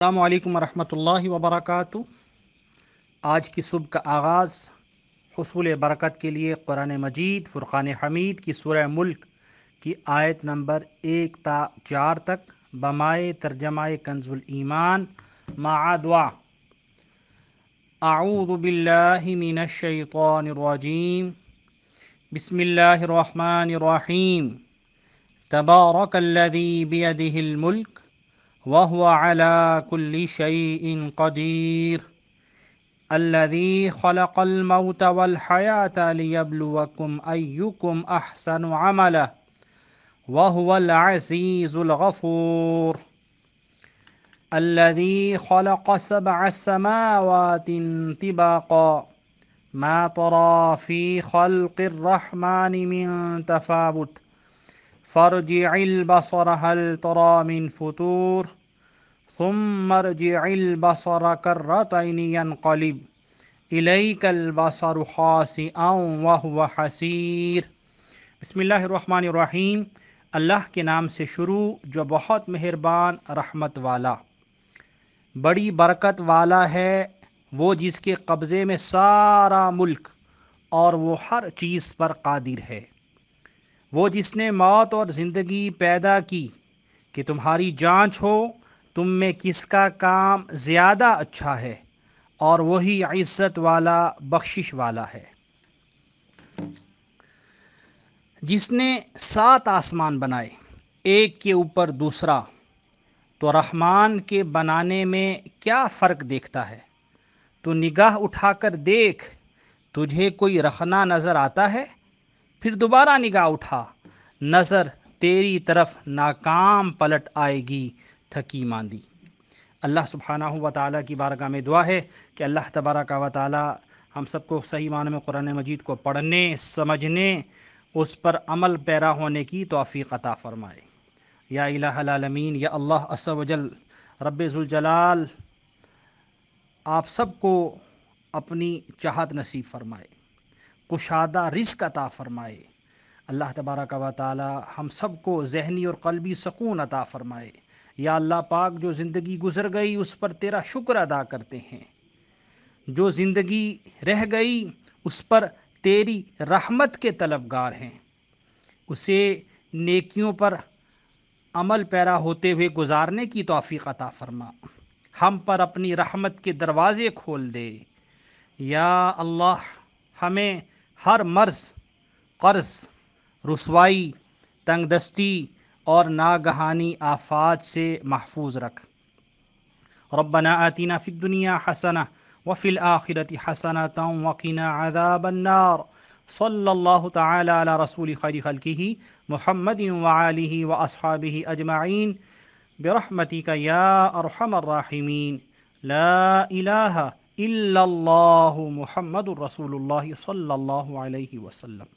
السلام علیکم ورحمۃ اللہ وبرکاتہ۔ آج کی صبح کا آغاز حصول برکت کے لیے قرآن مجید فرقان حمید کی سورہ ملک کی آیت نمبر 1 تا 4 تک بمائے ترجمہ کنز الایمان مع دعا۔ اعوذ باللہ من الشیطان الرجیم، بسم اللہ الرحمن الرحیم۔ تبارک الذی بیدہ الملک وهو على كل شيء قدير الذي خلق الموت والحياة ليبلوكم أيكم أحسن عملا وهو العزيز الغفور الذي خلق 7 سماوات طباقا ما ترى في خلق الرحمن من تفاوت فارجع البصر هل ترى من فطور ثم ارجع البصر كرتين ينقلب إليك البصر خاسئا وهو حسير۔ بسم اللہ الرحمن الرحیم۔ اللہ کے نام سے شروع جو بہت مہربان رحمت والا بڑی برکت والا ہے، وہ جس کے قبضے میں سارا ملک اور وہ ہر چیز پر قادر ہے۔ وہ جس نے موت اور زندگی پیدا کی کہ تمہاری جانچ ہو تم میں کس کا کام زیادہ اچھا ہے، اور وہی عزت والا بخشش والا ہے۔ جس نے 7 آسمان بنائے ایک کے اوپر دوسرا، تو رحمان کے بنانے میں کیا فرق دیکھتا ہے؟ تو نگاہ اٹھا کر دیکھ، تجھے کوئی رخنا نظر آتا ہے؟ پھر دوبارہ نگاہ اٹھا، نظر تیری طرف ناکام پلٹ آئے گی تھکی ماندی۔ اللہ سبحانہ و تعالیٰ کی بارگاہ میں دعا ہے کہ اللہ تبارک و تعالیٰ ہم سب کو صحیح معنی میں قرآن مجید کو پڑھنے، سمجھنے، اس پر عمل پیرا ہونے کی توفیق عطا فرمائے۔ یا الہ العالمین، یا اللہ عز و جل رب ذوالجلال آپ سب کو اپنی چاہت نصیب فرمائے، کشادہ رزق عطا فرمائے۔ اللہ تبارک و تعالی ہم سب کو ذہنی اور قلبی سکون عطا فرمائے۔ یا اللہ پاک، جو زندگی گزر گئی اس پر تیرا شکر ادا کرتے ہیں، جو زندگی رہ گئی اس پر تیری رحمت کے طلبگار ہیں، اسے نیکیوں پر عمل پیرا ہوتے ہوئے گزارنے کی توفیق عطا فرما۔ ہم پر اپنی رحمت کے دروازے کھول دے۔ یا اللہ ہمیں ہر مرض، قرض، رسوائی، تنگ دستی اور ناگہانی آفات سے محفوظ رکھ۔ ربنا آتنا فی الدنیا حسنہ وفی الآخرۃ حسنۃ وقنا عذاب النار۔ صلی اللہ تعالی علی رسول خیر خلقہ محمد وآلہ واصحابہ اجمعین برحمتک یا ارحم الراحمین۔ لا الہ الا اللہ محمد رسول اللہ صلی اللہ علیہ وسلم۔